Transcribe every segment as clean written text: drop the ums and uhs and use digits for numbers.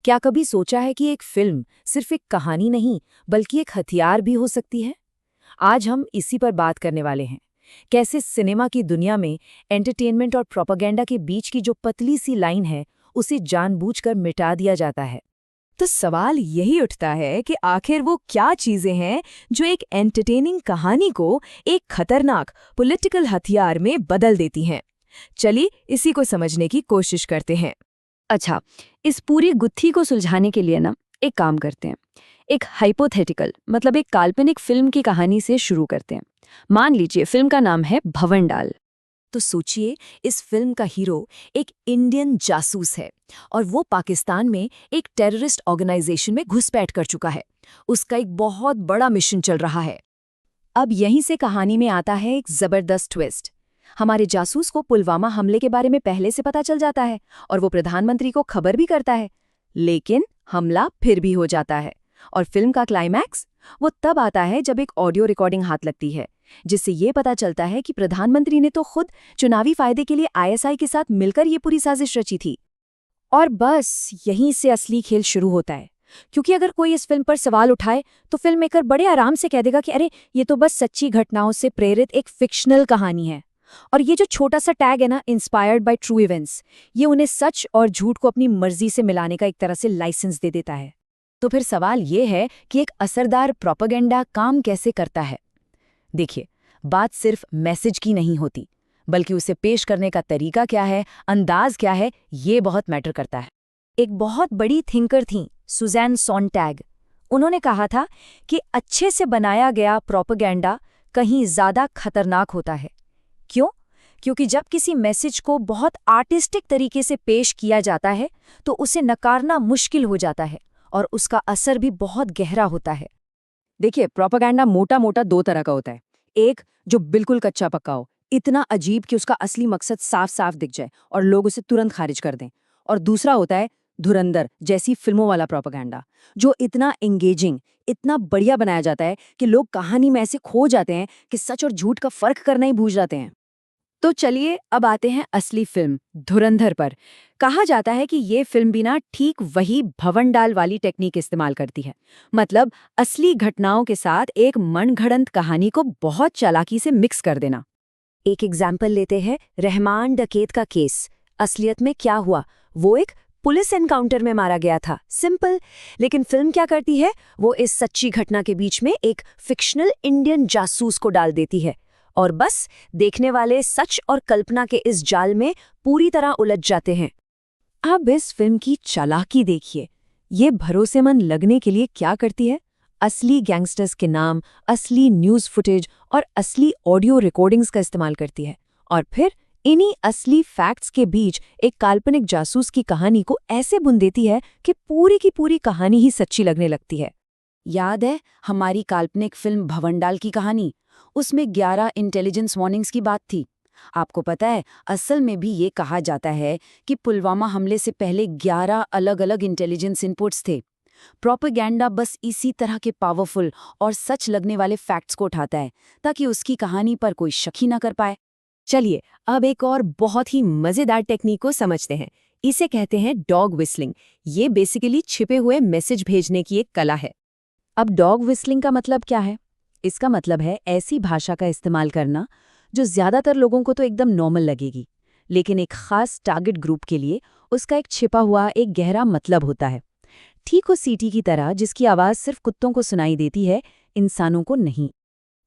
क्या कभी सोचा है कि एक फिल्म सिर्फ एक कहानी नहीं बल्कि एक हथियार भी हो सकती है? आज हम इसी पर बात करने वाले हैं। कैसे सिनेमा की दुनिया में एंटरटेनमेंट और प्रोपेगेंडा के बीच की जो पतली सी लाइन है, उसे जानबूझकर मिटा दिया जाता है। तो सवाल यही उठता है कि आखिर वो क्या चीजें हैं जो एक एंटरटेनिंग कहानी को एक खतरनाक पॉलिटिकल हथियार में बदल देती हैं। चलिए इसी को समझने की कोशिश करते हैं। अच्छा, इस पूरी गुत्थी को सुलझाने के लिए ना एक काम करते हैं। एक हाइपोथेटिकल मतलब एक काल्पनिक फिल्म की कहानी से शुरू करते हैं। मान लीजिए फिल्म का नाम है भवंडाल। तो सोचिए, इस फिल्म का हीरो एक इंडियन जासूस है और वो पाकिस्तान में एक टेररिस्ट ऑर्गेनाइजेशन में घुसपैठ कर चुका है। उसका एक बहुत बड़ा मिशन चल रहा है। अब यहीं से कहानी में आता है एक जबरदस्त ट्विस्ट। हमारे जासूस को पुलवामा हमले के बारे में पहले से पता चल जाता है और वो प्रधानमंत्री को खबर भी करता है, लेकिन हमला फिर भी हो जाता है। और फिल्म का क्लाइमैक्स वो तब आता है जब एक ऑडियो रिकॉर्डिंग हाथ लगती है, जिससे ये पता चलता है कि प्रधानमंत्री ने तो खुद चुनावी फायदे के लिए आईएसआई के साथ मिलकर ये पूरी साजिश रची थी। और बस यहीं से असली खेल शुरू होता है, क्योंकि अगर कोई इस फिल्म पर सवाल उठाए तो फिल्म मेकर बड़े आराम से कह देगा कि अरे ये तो बस सच्ची घटनाओं से प्रेरित एक फिक्शनल कहानी है। और ये जो छोटा सा टैग है ना, इंस्पायर्ड बाय ट्रू इवेंट्स, ये उन्हें सच और झूठ को अपनी मर्जी से मिलाने का एक तरह से लाइसेंस दे देता है। तो फिर सवाल ये है कि एक असरदार प्रोपेगेंडा काम कैसे करता है। देखिए, बात सिर्फ मैसेज की नहीं होती, बल्कि उसे पेश करने का तरीका क्या है, अंदाज क्या है, ये बहुत मैटर करता है। एक बहुत बड़ी थिंकर थी सुजैन सोनटैग। उन्होंने कहा था कि अच्छे से बनाया गया प्रोपेगेंडा कहीं ज्यादा खतरनाक होता है। क्यों? क्योंकि जब किसी मैसेज को बहुत आर्टिस्टिक तरीके से पेश किया जाता है तो उसे नकारना मुश्किल हो जाता है और उसका असर भी बहुत गहरा होता है। देखिए, प्रोपेगेंडा मोटा मोटा दो तरह का होता है। एक जो बिल्कुल कच्चा पक्का हो, इतना अजीब कि उसका असली मकसद साफ साफ दिख जाए और लोग उसे तुरंत खारिज कर दें। और दूसरा होता है धुरंधर जैसी फिल्मों वाला प्रोपेगेंडा, जो इतना एंगेजिंग, इतना बढ़िया बनाया जाता है कि लोग कहानी में ऐसे खो जाते हैं कि सच और झूठ का फर्क करना ही भूल जाते हैं। तो चलिए अब आते हैं असली फिल्म धुरंधर पर। कहा जाता है कि ये फिल्म भी ना ठीक वही भवंडाल वाली टेक्निक इस्तेमाल करती है। मतलब असली घटनाओं के साथ एक मनगढ़ंत कहानी को बहुत चालाकी से मिक्स कर देना। एक एग्जाम्पल लेते हैं, रहमान डकैत का केस। असलियत में क्या हुआ? वो एक पुलिस एनकाउंटर में मारा गया था, सिंपल। लेकिन फिल्म क्या करती है, वो इस सच्ची घटना के बीच में एक फिक्शनल इंडियन जासूस को डाल देती है और बस देखने वाले सच और कल्पना के इस जाल में पूरी तरह उलझ जाते हैं। अब इस फिल्म की चालाकी देखिए। ये भरोसेमंद लगने के लिए क्या करती है, असली गैंगस्टर्स के नाम, असली न्यूज़ फुटेज और असली ऑडियो रिकॉर्डिंग्स का इस्तेमाल करती है। और फिर इन्हीं असली फैक्ट्स के बीच एक काल्पनिक जासूस की कहानी को ऐसे बुन देती है कि पूरी की पूरी कहानी ही सच्ची लगने लगती है। याद है हमारी काल्पनिक फिल्म भवंडाल की कहानी? उसमें 11 इंटेलिजेंस वार्निंग्स की बात थी। आपको पता है, असल में भी ये कहा जाता है कि पुलवामा हमले से पहले 11 अलग-अलग इंटेलिजेंस इनपुट्स थे। प्रोपेगेंडा बस इसी तरह के पावरफुल और सच लगने वाले फैक्ट्स को उठाता है ताकि उसकी कहानी पर कोई शक ही न कर पाए। चलिए अब एक और बहुत ही मजेदार टेक्निक को समझते हैं। इसे कहते हैं डॉग विस्लिंग। ये बेसिकली छिपे हुए मैसेज भेजने की एक कला है। अब डॉग विस्लिंग का मतलब क्या है? इसका मतलब है ऐसी भाषा का इस्तेमाल करना जो ज्यादातर लोगों को तो एकदम नॉर्मल लगेगी, लेकिन एक खास टारगेट ग्रुप के लिए उसका एक छिपा हुआ एक गहरा मतलब होता है। ठीक उस सीटी की तरह जिसकी आवाज सिर्फ कुत्तों को सुनाई देती है, इंसानों को नहीं।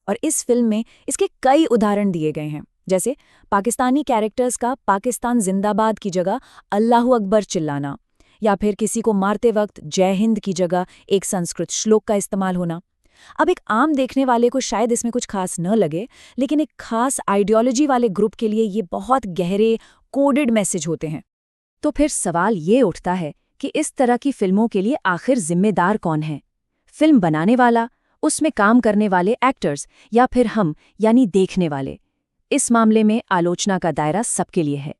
और इस फिल्म में इसके कई उदाहरण दिए गए हैं, जैसे पाकिस्तानी कैरेक्टर्स का पाकिस्तान जिंदाबाद की जगह अल्लाहू अकबर चिल्लाना, या फिर किसी को मारते वक्त जय हिंद की जगह एक संस्कृत श्लोक का इस्तेमाल होना। अब एक आम देखने वाले को शायद इसमें कुछ खास न लगे, लेकिन एक खास आइडियोलॉजी वाले ग्रुप के लिए ये बहुत गहरे कोडेड मैसेज होते हैं। तो फिर सवाल ये उठता है कि इस तरह की फिल्मों के लिए आखिर जिम्मेदार कौन है? फिल्म बनाने वाला, उसमें काम करने वाले एक्टर्स, या फिर हम यानी देखने वाले? इस मामले में आलोचना का दायरा सबके लिए है।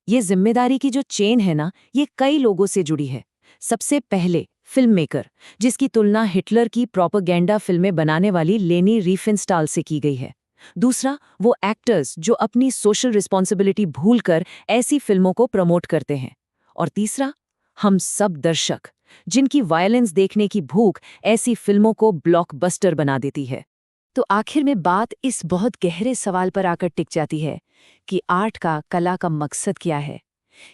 ये जिम्मेदारी की जो चेन है ना, ये कई लोगों से जुड़ी है। सबसे पहले फिल्म मेकर, जिसकी तुलना हिटलर की प्रोपेगेंडा फिल्में बनाने वाली लेनी रिफेनस्टाल से की गई है। दूसरा, वो एक्टर्स जो अपनी सोशल रिस्पॉन्सिबिलिटी भूलकर ऐसी फिल्मों को प्रमोट करते हैं। और तीसरा, हम सब दर्शक, जिनकी वायलेंस देखने की भूख ऐसी फिल्मों को ब्लॉकबस्टर बना देती है। तो आखिर में बात इस बहुत गहरे सवाल पर आकर टिक जाती है कि आर्ट का, कला का मकसद क्या है?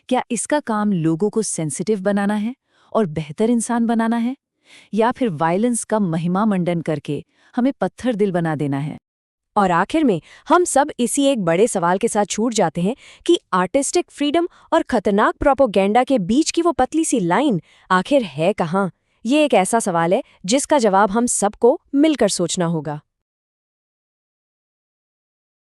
क्या इसका काम लोगों को सेंसिटिव बनाना है और बेहतर इंसान बनाना है, या फिर वायलेंस का महिमा मंडन करके हमें पत्थर दिल बना देना है? और आखिर में हम सब इसी एक बड़े सवाल के साथ छूट जाते हैं कि आर्टिस्टिक फ्रीडम और खतरनाक प्रोपोगेंडा के बीच की वो पतली सी लाइन आखिर है कहाँ? ये एक ऐसा सवाल है जिसका जवाब हम सबको मिलकर सोचना होगा।